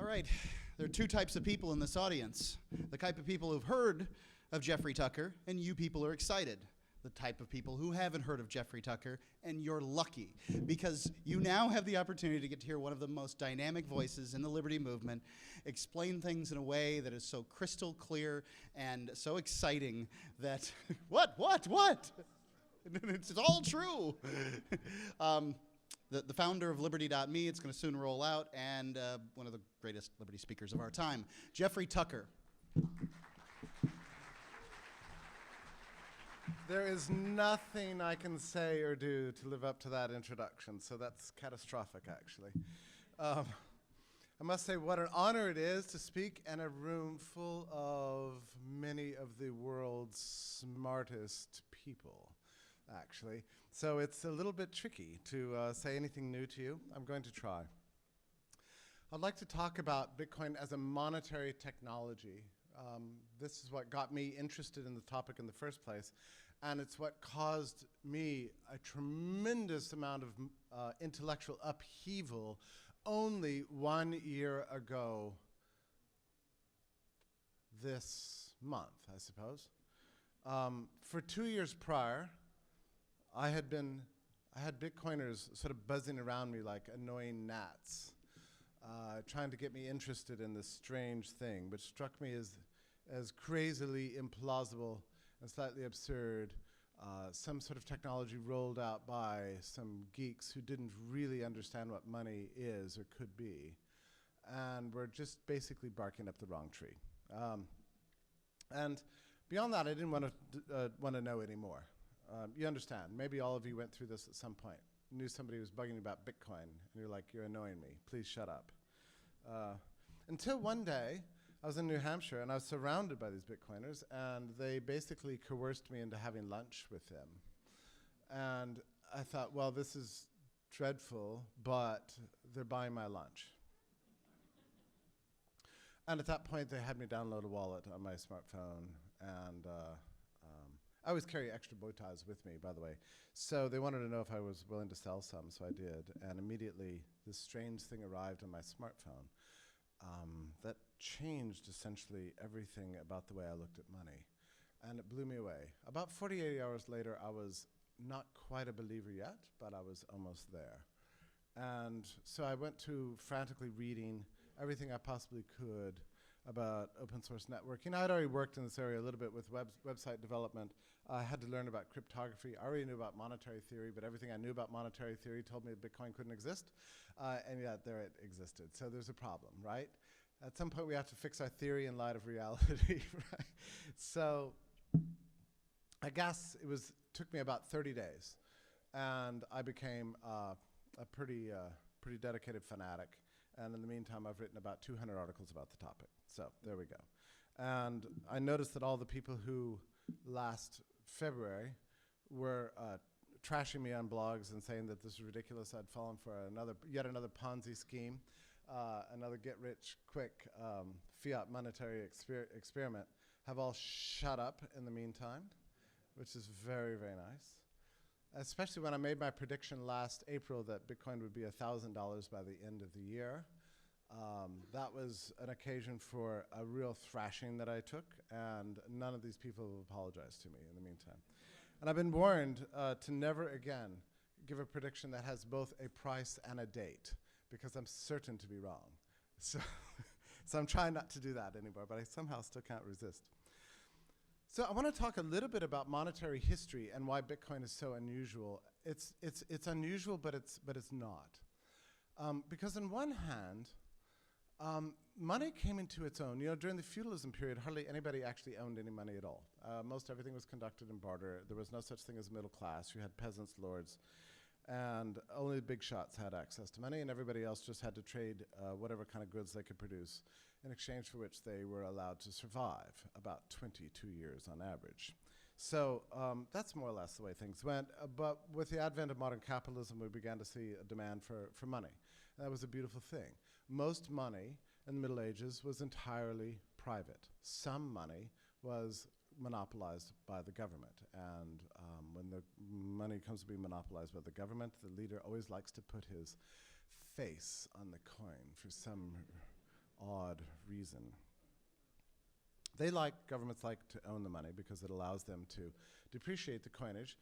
right, there are two types of people in this audience. The type of people who've heard of Jeffrey Tucker, and you people are excited. The type of people who haven't heard of Jeffrey Tucker, and you're lucky, because you now have the opportunity to get to hear one of the most dynamic voices in the Liberty Movement explain things in a way that is so crystal clear and so exciting that, what? It's all true. The founder of Liberty.me, it's going to soon roll out, and one of the greatest Liberty speakers of our time, Jeffrey Tucker. There is nothing I can say or do to live up to that introduction, so that's catastrophic, actually. I must say what an honor it is to speak in a room full of many of the world's smartest people, actually. So it's a little bit tricky to say anything new to you. I'm going to try. I'd like to talk about Bitcoin as a monetary technology. This is what got me interested in the topic in the first place, and it's what caused me a tremendous amount of intellectual upheaval only 1 year ago this month, I suppose. For 2 years prior, I had Bitcoiners sort of buzzing around me like annoying gnats, trying to get me interested in this strange thing, which struck me as crazily implausible and slightly absurd. Some sort of technology rolled out by some geeks who didn't really understand what money is or could be, and were just basically barking up the wrong tree. And beyond that, I didn't want to know anymore. You understand, maybe all of you went through this at some point. Knew somebody was bugging you about Bitcoin, and you're like, you're annoying me, please shut up. Until one day, I was in New Hampshire, and I was surrounded by these Bitcoiners, and they basically coerced me into having lunch with them. And I thought, well, this is dreadful, but they're buying my lunch. And at that point, they had me download a wallet on my smartphone, and I always carry extra bow ties with me, by the way. So they wanted to know if I was willing to sell some, so I did. And immediately, this strange thing arrived on my smartphone that changed essentially everything about the way I looked at money. And it blew me away. About 48 hours later, I was not quite a believer yet, but I was almost there. And so I went to frantically reading everything I possibly could about open source networking. I'd already worked in this area a little bit with website development. I had to learn about cryptography. I already knew about monetary theory, but everything I knew about monetary theory told me that Bitcoin couldn't exist, and yet there it existed. So there's a problem, right? At some point we have to fix our theory in light of reality, right? So I guess took me about 30 days, and I became a pretty dedicated fanatic. And in the meantime, I've written about 200 articles about the topic. So there we go. And I noticed that all the people who last February were trashing me on blogs and saying that this is ridiculous. I'd fallen for yet another Ponzi scheme, another get-rich-quick fiat monetary experiment, have all shut up in the meantime, which is very, very nice. Especially when I made my prediction last April that Bitcoin would be $1,000 by the end of the year. That was an occasion for a real thrashing that I took, and none of these people have apologized to me in the meantime. And I've been warned to never again give a prediction that has both a price and a date, because I'm certain to be wrong. So, so I'm trying not to do that anymore, but I somehow still can't resist. So I want to talk a little bit about monetary history and why Bitcoin is so unusual. It's unusual, but it's not. Because on one hand, money came into its own. You know, during the feudalism period, hardly anybody actually owned any money at all. Most everything was conducted in barter. There was no such thing as middle class. You had peasants, lords, and only the big shots had access to money, and everybody else just had to trade whatever kind of goods they could produce, in exchange for which they were allowed to survive, about 22 years on average. So that's more or less the way things went. But with the advent of modern capitalism, we began to see a demand for money. And that was a beautiful thing. Most money in the Middle Ages was entirely private. Some money was monopolized by the government. And when the money comes to be monopolized by the government, the leader always likes to put his face on the coin for some odd reason. Governments like to own the money because it allows them to depreciate the coinage,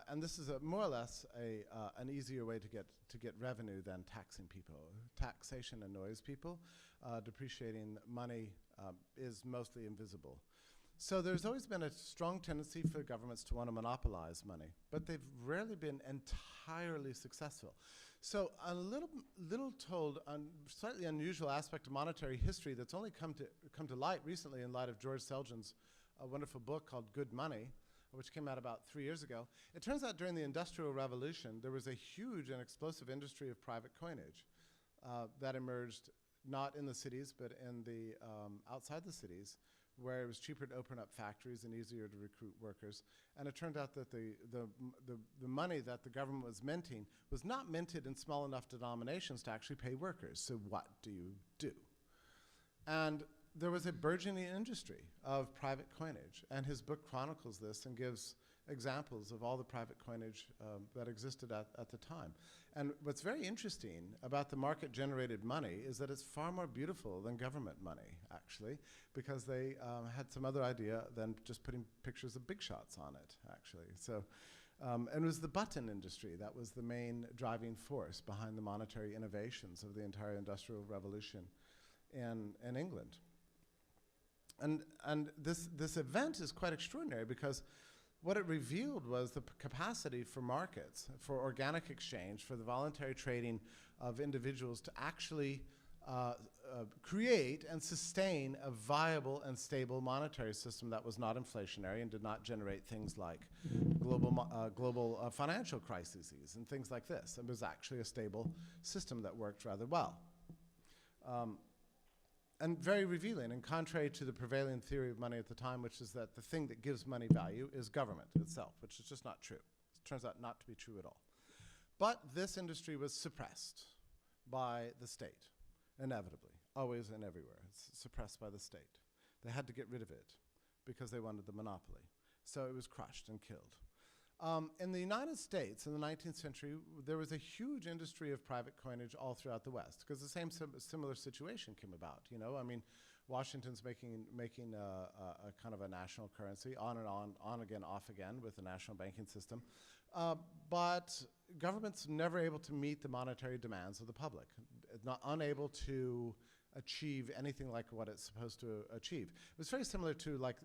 and this is more or less an easier way to get revenue than taxing people. Taxation annoys people. Depreciating money is mostly invisible. So there's always been a strong tendency for governments to want to monopolize money, but they've rarely been entirely successful. So a little told, slightly unusual aspect of monetary history that's only come to light recently in light of George Selgin's wonderful book called Good Money, which came out about 3 years ago. It turns out during the Industrial Revolution, there was a huge and explosive industry of private coinage that emerged not in the cities, but in the outside the cities, where it was cheaper to open up factories and easier to recruit workers. And it turned out that the money that the government was minting was not minted in small enough denominations to actually pay workers. So what do you do? And there was a burgeoning industry of private coinage. And his book chronicles this and gives examples of all the private coinage that existed at the time. And what's very interesting about the market-generated money is that it's far more beautiful than government money, actually, because they had some other idea than just putting pictures of big shots on it, actually. So, and it was the button industry that was the main driving force behind the monetary innovations of the entire Industrial Revolution in England. And this event is quite extraordinary because what it revealed was the capacity for markets, for organic exchange, for the voluntary trading of individuals to actually create and sustain a viable and stable monetary system that was not inflationary and did not generate things like global financial crises and things like this. It was actually a stable system that worked rather well. And very revealing, and contrary to the prevailing theory of money at the time, which is that the thing that gives money value is government itself, which is just not true. It turns out not to be true at all. But this industry was suppressed by the state, inevitably, always and everywhere. It's suppressed by the state. They had to get rid of it because they wanted the monopoly. So it was crushed and killed. In the United States, in the 19th century, there was a huge industry of private coinage all throughout the West, because the same similar situation came about. You know, I mean, Washington's making a kind of a national currency, on and on again, off again, with the national banking system. But government's never able to meet the monetary demands of the public, unable to achieve anything like what it's supposed to achieve. It was very similar to like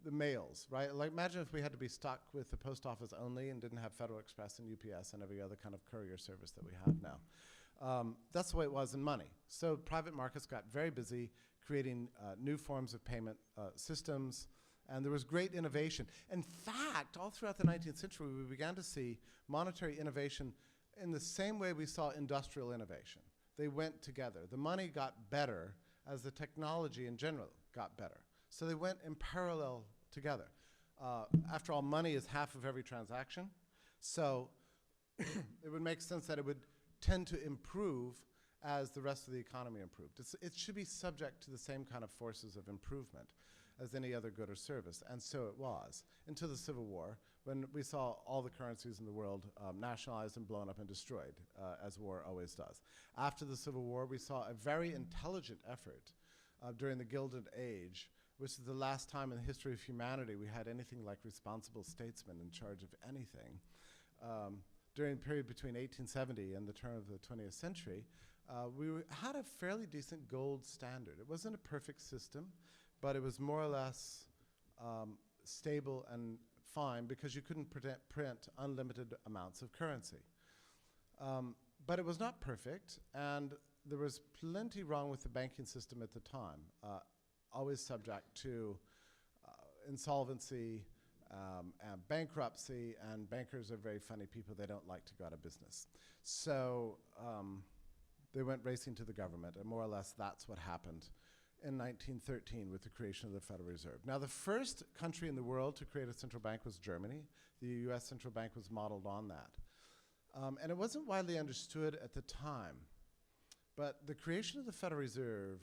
the mails, right? Like imagine if we had to be stuck with the post office only and didn't have Federal Express and UPS and every other kind of courier service that we have now. That's the way it was in money. So private markets got very busy creating new forms of payment systems, and there was great innovation. In fact, all throughout the 19th century, we began to see monetary innovation in the same way we saw industrial innovation. They went together. The money got better as the technology in general got better. So they went in parallel together. After all, money is half of every transaction. So it would make sense that it would tend to improve as the rest of the economy improved. It should be subject to the same kind of forces of improvement as any other good or service, and so it was, until the Civil War, when we saw all the currencies in the world nationalized and blown up and destroyed, as war always does. After the Civil War, we saw a very intelligent effort during the Gilded Age, which is the last time in the history of humanity we had anything like responsible statesmen in charge of anything. During the period between 1870 and the turn of the 20th century, we had a fairly decent gold standard. It wasn't a perfect system, but it was more or less stable and fine because you couldn't print unlimited amounts of currency. But it was not perfect, and there was plenty wrong with the banking system at the time. Always subject to insolvency and bankruptcy, and bankers are very funny people. They don't like to go out of business. So they went racing to the government, and more or less that's what happened in 1913 with the creation of the Federal Reserve. Now, the first country in the world to create a central bank was Germany. The US central bank was modeled on that. And it wasn't widely understood at the time, but the creation of the Federal Reserve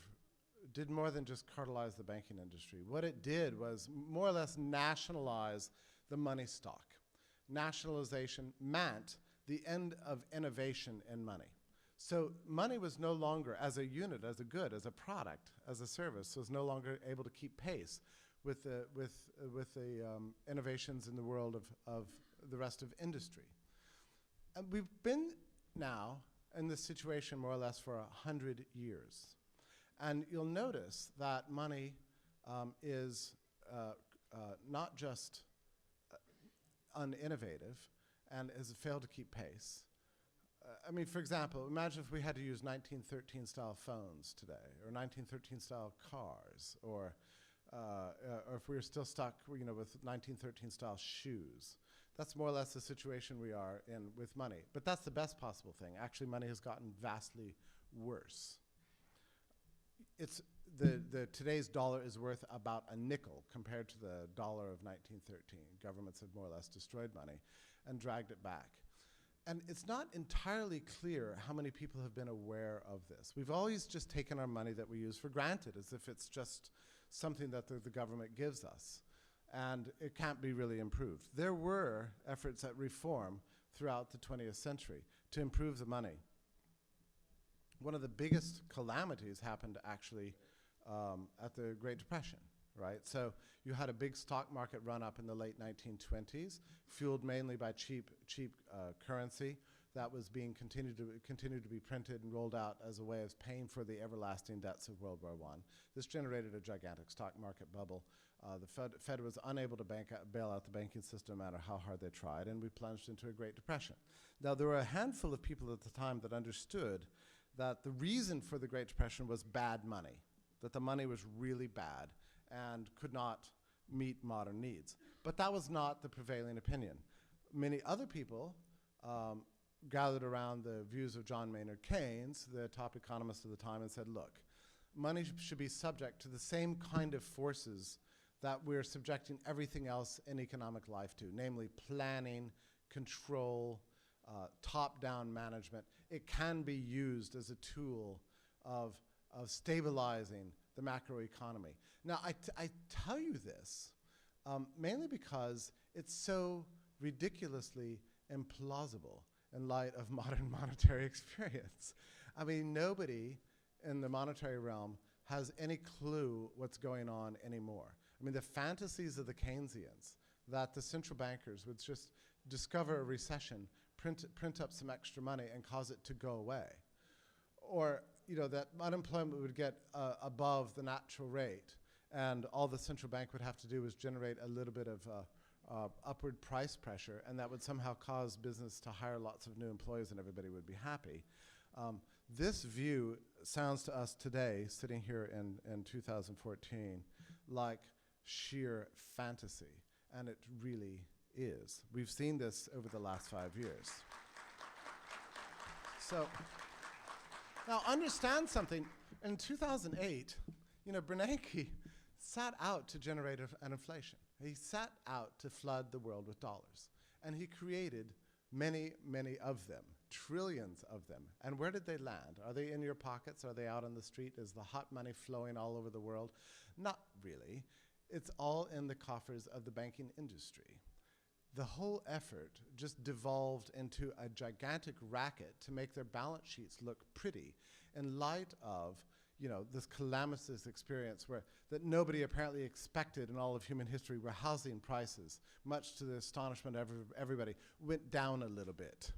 did more than just cartelize the banking industry. What it did was more or less nationalize the money stock. Nationalization meant the end of innovation in money. So money was no longer, as a unit, as a good, as a product, as a service, was no longer able to keep pace with the innovations in the world of the rest of industry. And we've been now in this situation more or less for 100 years. And you'll notice that money is not just uninnovative and has failed to keep pace. I mean, for example, imagine if we had to use 1913 style phones today, or 1913 style cars, or if we were still stuck, with 1913 style shoes. That's more or less the situation we are in with money. But that's the best possible thing. Actually, money has gotten vastly worse. It's today's dollar is worth about a nickel compared to the dollar of 1913. Governments have more or less destroyed money and dragged it back. And it's not entirely clear how many people have been aware of this. We've always just taken our money that we use for granted, as if it's just something that the government gives us, and it can't be really improved. There were efforts at reform throughout the 20th century to improve the money. One of the biggest calamities happened actually at the Great Depression, right? So you had a big stock market run up in the late 1920s, fueled mainly by cheap currency that was being continued to be printed and rolled out as a way of paying for the everlasting debts of World War I. This generated a gigantic stock market bubble. The Fed was unable to bail out the banking system no matter how hard they tried, and we plunged into a Great Depression. Now, there were a handful of people at the time that understood that the reason for the Great Depression was bad money, that the money was really bad and could not meet modern needs. But that was not the prevailing opinion. Many other people gathered around the views of John Maynard Keynes, the top economist of the time, and said, look, money should be subject to the same kind of forces that we're subjecting everything else in economic life to, namely planning, control, top-down management. It can be used as a tool of stabilizing the macroeconomy. Now, I tell you this mainly because it's so ridiculously implausible in light of modern monetary experience. I mean, nobody in the monetary realm has any clue what's going on anymore. I mean, the fantasies of the Keynesians that the central bankers would just discover a recession, print up some extra money and cause it to go away. Or, that unemployment would get above the natural rate, and all the central bank would have to do was generate a little bit of upward price pressure, and that would somehow cause business to hire lots of new employees and everybody would be happy. This view sounds to us today, sitting here in 2014, like sheer fantasy, and it really is. We've seen this over the last 5 years. So, now understand something. In 2008, Bernanke sat out to generate an inflation. He set out to flood the world with dollars. And he created many, many of them, trillions of them. And where did they land? Are they in your pockets? Are they out on the street? Is the hot money flowing all over the world? Not really. It's all in the coffers of the banking industry. The whole effort just devolved into a gigantic racket to make their balance sheets look pretty in light of this calamitous experience that nobody apparently expected in all of human history, where housing prices, much to the astonishment of everybody, went down a little bit.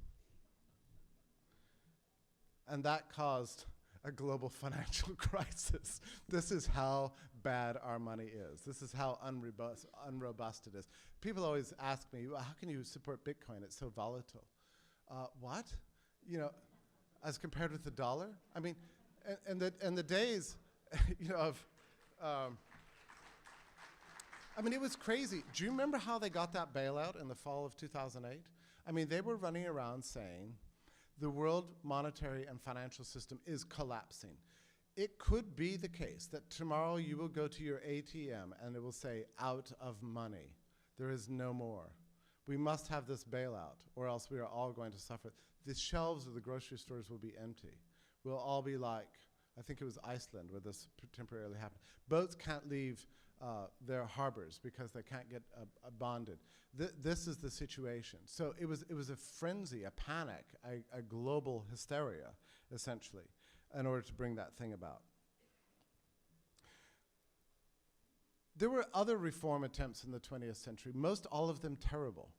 And that caused a global financial crisis. This is how bad our money is. This is how unrobust it is. People always ask me, well, how can you support Bitcoin? It's so volatile. What? As compared with the dollar? I mean, and the days, of, it was crazy. Do you remember how they got that bailout in the fall of 2008? I mean, they were running around saying the world monetary and financial system is collapsing. It could be the case that tomorrow you will go to your ATM and it will say, out of money. There is no more. We must have this bailout, or else we are all going to suffer. The shelves of the grocery stores will be empty. We'll all be like I think it was Iceland where this temporarily happened. Boats can't leave their harbors because they can't get bonded. This is the situation. So it was a frenzy, a panic, a global hysteria, essentially, in order to bring that thing about. There were other reform attempts in the 20th century, most all of them terrible.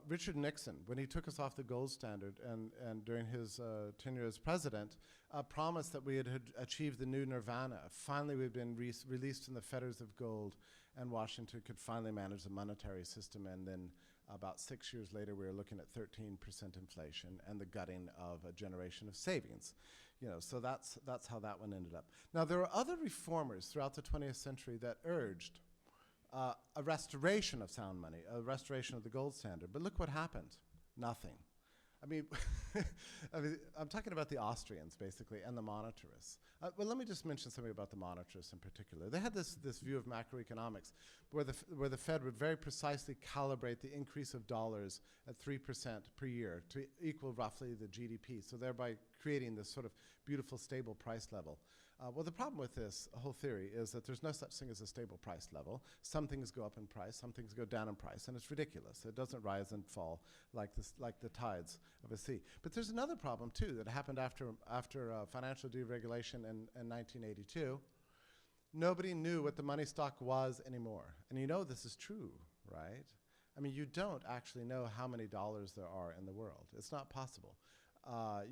Richard Nixon, when he took us off the gold standard and during his tenure as president, promised that we had achieved the new nirvana. Finally, we'd been released from the fetters of gold, and Washington could finally manage the monetary system. And then about 6 years later, we were looking at 13% inflation and the gutting of a generation of savings. So that's how that one ended up. Now, there were other reformers throughout the 20th century that urged a restoration of sound money, a restoration of the gold standard. But look what happened. Nothing. I mean, I'm talking about the Austrians, basically, and the monetarists. Well, let me just mention something about the monetarists in particular. They had this view of macroeconomics where the Fed would very precisely calibrate the increase of dollars at 3% per year to equal roughly the GDP, so thereby creating this sort of beautiful, stable price level. Well, the problem with this whole theory is that there's no such thing as a stable price level. Some things go up in price, some things go down in price, and it's ridiculous. It doesn't rise and fall like the tides of a sea. But there's another problem, too, that happened after financial deregulation in 1982. Nobody knew what the money stock was anymore. And you know this is true, right? I mean, you don't actually know how many dollars there are in the world. It's not possible.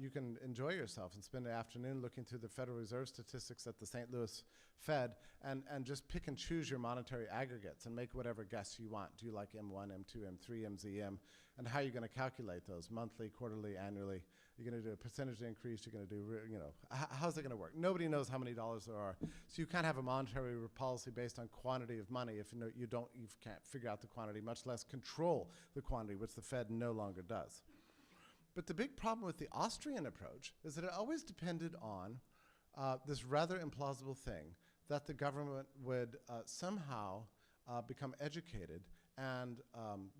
You can enjoy yourself and spend the afternoon looking through the Federal Reserve statistics at the St. Louis Fed and just pick and choose your monetary aggregates and make whatever guess you want. Do you like M1, M2, M3, MZM? And how are you going to calculate those? Monthly, quarterly, annually? You're going to do a percentage increase? You're going to do, how's it going to work? Nobody knows how many dollars there are. So you can't have a monetary policy based on quantity of money if you can't figure out the quantity, much less control the quantity, which the Fed no longer does. But the big problem with the Austrian approach is that it always depended on this rather implausible thing that the government would somehow become educated and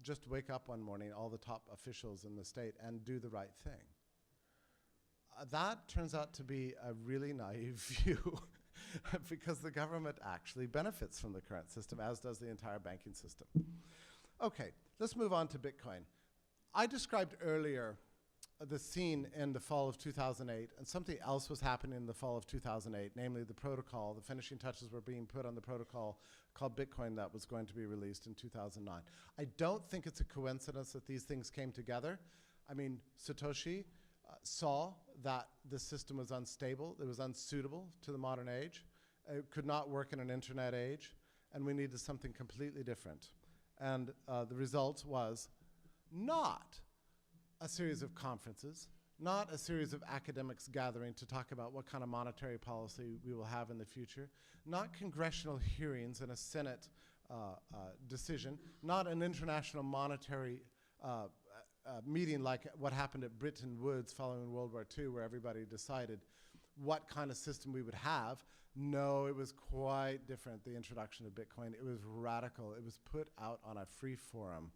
just wake up one morning, all the top officials in the state, and do the right thing. That turns out to be a really naive view because the government actually benefits from the current system, as does the entire banking system. Okay, let's move on to Bitcoin. I described earlier the scene in the fall of 2008, and something else was happening in the fall of 2008, namely the protocol. The finishing touches were being put on the protocol called Bitcoin that was going to be released in 2009. I don't think it's a coincidence that these things came together. I mean, Satoshi saw that the system was unstable, it was unsuitable to the modern age, it could not work in an internet age, and we needed something completely different. And the result was not a series of conferences, not a series of academics gathering to talk about what kind of monetary policy we will have in the future, not congressional hearings and a Senate decision, not an international monetary meeting like what happened at Bretton Woods following World War II, where everybody decided what kind of system we would have. No, it was quite different, the introduction of Bitcoin. It was radical. It was put out on a free forum,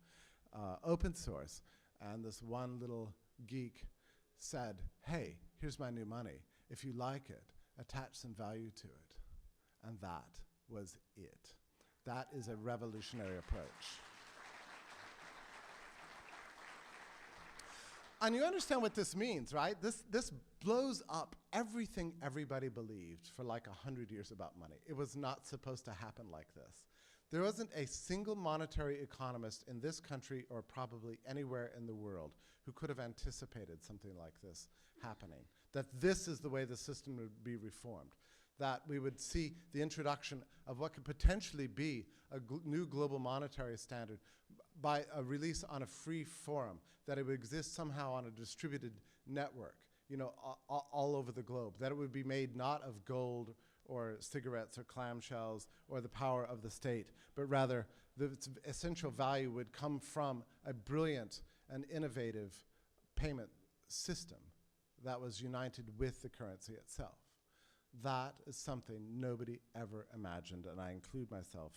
open source. And this one little geek said, hey, here's my new money. If you like it, attach some value to it. And that was it. That is a revolutionary approach. And you understand what this means, right? This blows up everything everybody believed for like 100 years about money. It was not supposed to happen like this. There wasn't a single monetary economist in this country or probably anywhere in the world who could have anticipated something like this happening, that this is the way the system would be reformed, that we would see the introduction of what could potentially be a new global monetary standard by a release on a free forum, that it would exist somehow on a distributed network, all over the globe, that it would be made not of gold or cigarettes or clamshells or the power of the state, but rather its essential value would come from a brilliant and innovative payment system that was united with the currency itself. That is something nobody ever imagined, and I include myself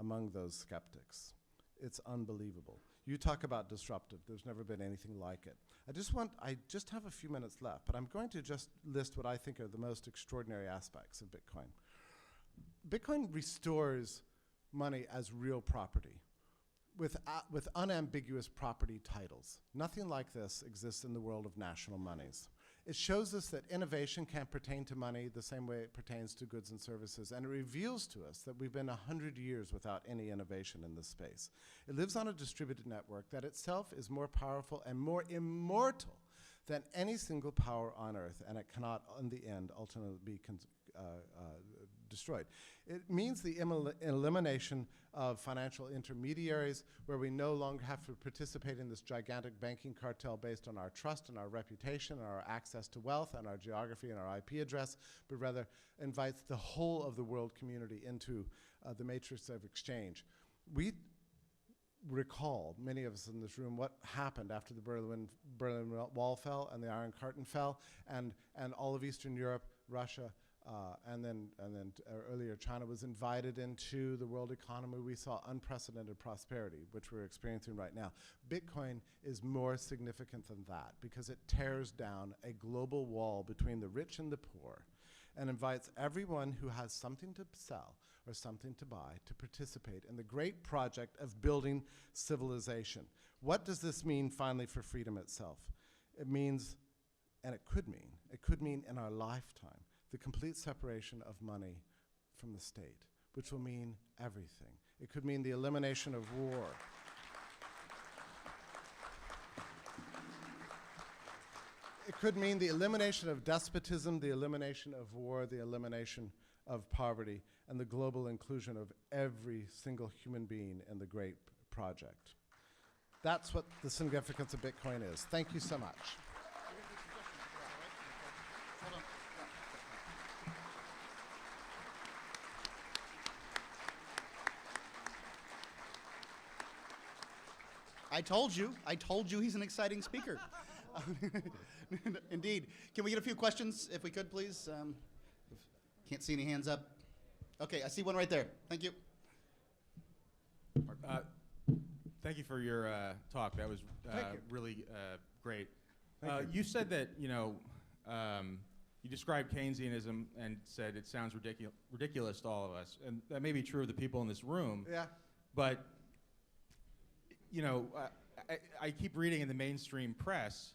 among those skeptics. It's unbelievable. You talk about disruptive. There's never been anything like it. I just have a few minutes left, but I'm going to just list what I think are the most extraordinary aspects of Bitcoin. Bitcoin restores money as real property with unambiguous property titles. Nothing like this exists in the world of national monies. It shows us that innovation can pertain to money the same way it pertains to goods and services, and it reveals to us that we've been 100 years without any innovation in this space. It lives on a distributed network that itself is more powerful and more immortal than any single power on earth, and it cannot, in the end, ultimately be destroyed. It means the elimination of financial intermediaries, where we no longer have to participate in this gigantic banking cartel based on our trust and our reputation and our access to wealth and our geography and our IP address, but rather invites the whole of the world community into the matrix of exchange. We recall, many of us in this room, what happened after the Berlin Wall fell and the Iron Curtain fell, and all of Eastern Europe, Russia, and then earlier China was invited into the world economy. We saw unprecedented prosperity, which we're experiencing right now. Bitcoin is more significant than that because it tears down a global wall between the rich and the poor and invites everyone who has something to sell or something to buy to participate in the great project of building civilization. What does this mean finally for freedom itself? It means, and it could mean in our lifetime, the complete separation of money from the state, which will mean everything. It could mean the elimination of war. It could mean the elimination of despotism, the elimination of war, the elimination of poverty, and the global inclusion of every single human being in the great project. That's what the significance of Bitcoin is. Thank you so much. I told you he's an exciting speaker. Indeed. Can we get a few questions, if we could, please? Can't see any hands up. Okay, I see one right there. Thank you. Thank you for your talk. That was really great. You said that, you described Keynesianism and said it sounds ridiculous to all of us. And that may be true of the people in this room. Yeah. But I keep reading in the mainstream press,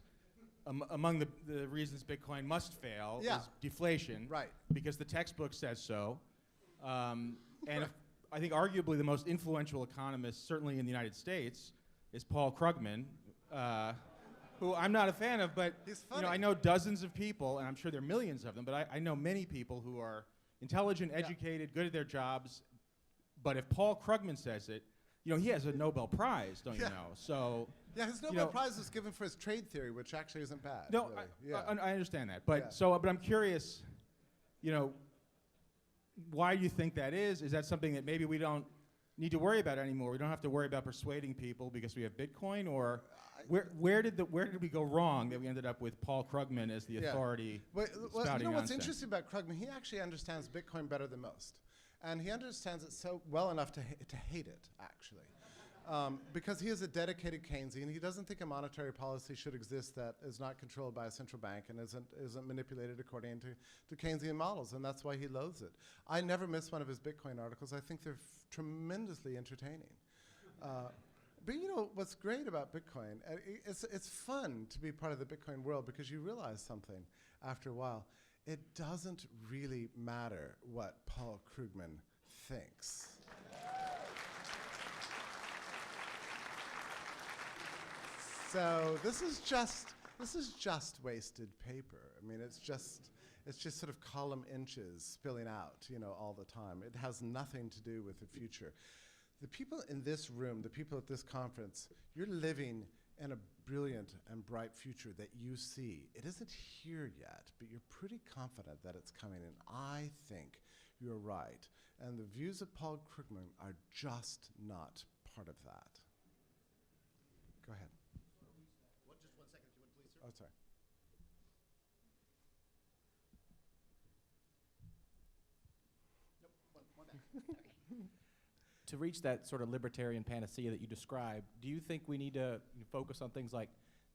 among the reasons Bitcoin must fail is deflation. Right. Because the textbook says so. And I think arguably the most influential economist, certainly in the United States, is Paul Krugman, who I'm not a fan of, but I know dozens of people, and I'm sure there are millions of them, but I know many people who are intelligent, educated, good at their jobs. But if Paul Krugman says it, he has a Nobel Prize, don't you know? So his Nobel Prize was given for his trade theory, which actually isn't bad. No, really. I understand that, but but I'm curious, why do you think that is? Is that something that maybe we don't need to worry about anymore? We don't have to worry about persuading people because we have Bitcoin, or where did we go wrong that we ended up with Paul Krugman as the authority? What's interesting about Krugman? He actually understands Bitcoin better than most. And he understands it so well enough to hate it, actually. Because he is a dedicated Keynesian. He doesn't think a monetary policy should exist that is not controlled by a central bank and isn't manipulated according to Keynesian models, and that's why he loathes it. I never miss one of his Bitcoin articles. I think they're tremendously entertaining. But what's great about Bitcoin, it's fun to be part of the Bitcoin world because you realize something after a while. It doesn't really matter what Paul Krugman thinks. So this is just wasted paper. I mean, it's just sort of column inches spilling out, all the time. It has nothing to do with the future. The people in this room, the people at this conference, you're living in a brilliant and bright future that you see. It isn't here yet, but you're pretty confident that it's coming, and I think you're right. And the views of Paul Krugman are just not part of that. Go ahead. Just 1 second, if you would, please, sir. Oh, sorry. Nope, one back. To reach that sort of libertarian panacea that you described, do you think we need to focus on things like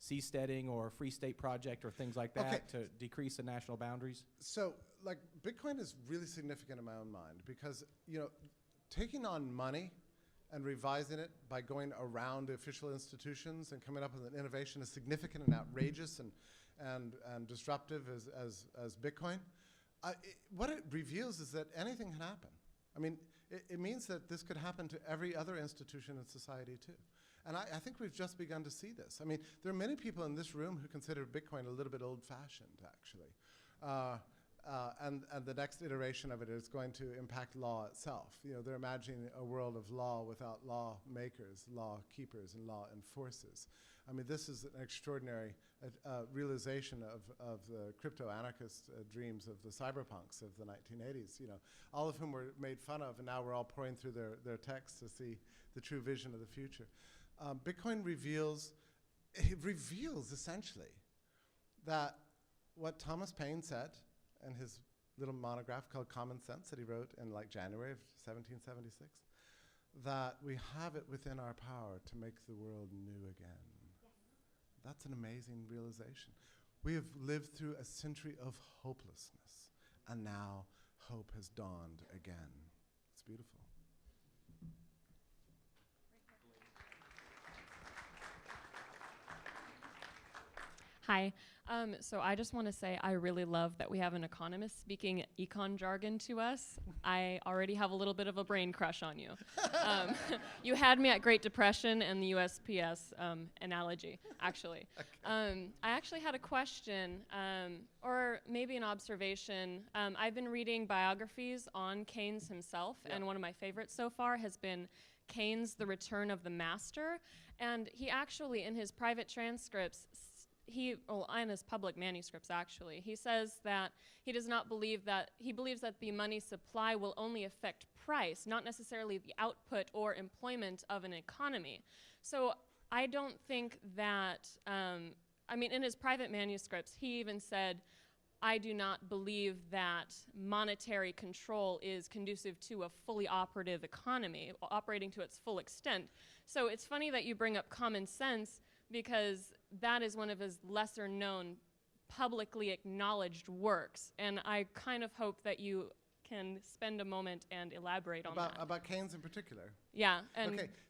seasteading or Free State Project or things like that Okay. to decrease the national boundaries? So, like, Bitcoin is really significant in my own mind because, taking on money and revising it by going around the official institutions and coming up with an innovation as significant and outrageous and disruptive as Bitcoin, what it reveals is that anything can happen. I mean, it means that this could happen to every other institution in society too. And I think we've just begun to see this. I mean, there are many people in this room who consider Bitcoin a little bit old-fashioned, actually. And the next iteration of it is going to impact law itself. They're imagining a world of law without lawmakers, law keepers, and law enforcers. I mean, this is an extraordinary realization of the crypto-anarchist dreams of the cyberpunks of the 1980s, all of whom were made fun of, and now we're all pouring through their texts to see the true vision of the future. Bitcoin reveals essentially that what Thomas Paine said in his little monograph called Common Sense that he wrote in like January of 1776, that we have it within our power to make the world new again. Yes. That's an amazing realization. We have lived through a century of hopelessness, and now hope has dawned again. It's beautiful. Hi. So I just want to say I really love that we have an economist speaking econ jargon to us. I already have a little bit of a brain crush on you. You had me at Great Depression and the USPS analogy, actually. Okay. I actually had a question, or maybe an observation. I've been reading biographies on Keynes himself, and one of my favorites so far has been Keynes, The Return of the Master. And he actually, in his private transcripts, in his public manuscripts actually, he says that he does not believe that, he believes that the money supply will only affect price, not necessarily the output or employment of an economy. So I don't think that, in his private manuscripts, he even said, I do not believe that monetary control is conducive to a fully operative economy, operating to its full extent. So it's funny that you bring up common sense, because that is one of his lesser known, publicly acknowledged works. And I kind of hope that you can spend a moment and elaborate on that. About Keynes in particular? Yeah.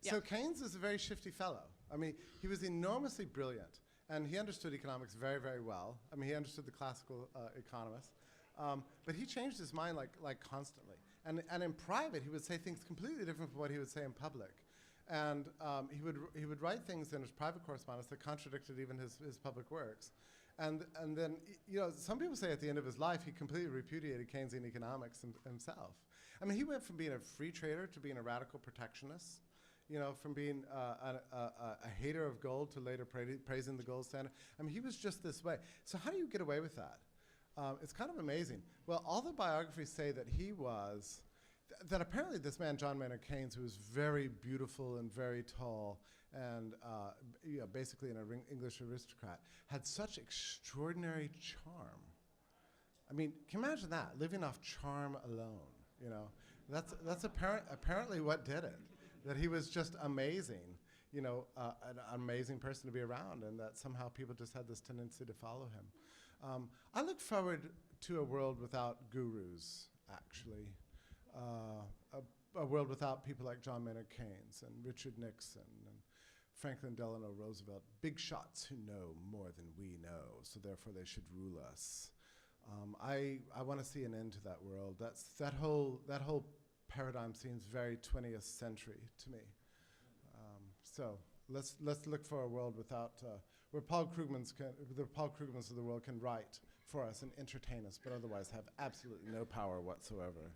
So Keynes is a very shifty fellow. I mean, he was enormously brilliant, and he understood economics very, very well. I mean, he understood the classical economists. But he changed his mind like constantly. And in private, he would say things completely different from what he would say in public. And he would write things in his private correspondence that contradicted even his public works. And then, some people say at the end of his life, he completely repudiated Keynesian economics himself. I mean, he went from being a free trader to being a radical protectionist, from being a hater of gold to later praising the gold standard. I mean, he was just this way. So how do you get away with that? It's kind of amazing. Well, all the biographies say that he was... that apparently this man, John Maynard Keynes, who was very beautiful and very tall and basically an English aristocrat, had such extraordinary charm. I mean, can you imagine that, living off charm alone, That's apparently what did it, that he was just amazing, an amazing person to be around, and that somehow people just had this tendency to follow him. I look forward to a world without gurus, actually. A world without people like John Maynard Keynes and Richard Nixon and Franklin Delano Roosevelt, big shots who know more than we know, so therefore they should rule us. I want to see an end to that world. That whole paradigm seems very 20th century to me. So let's look for a world without where the Paul Krugmans of the world can write for us and entertain us, but otherwise have absolutely no power whatsoever.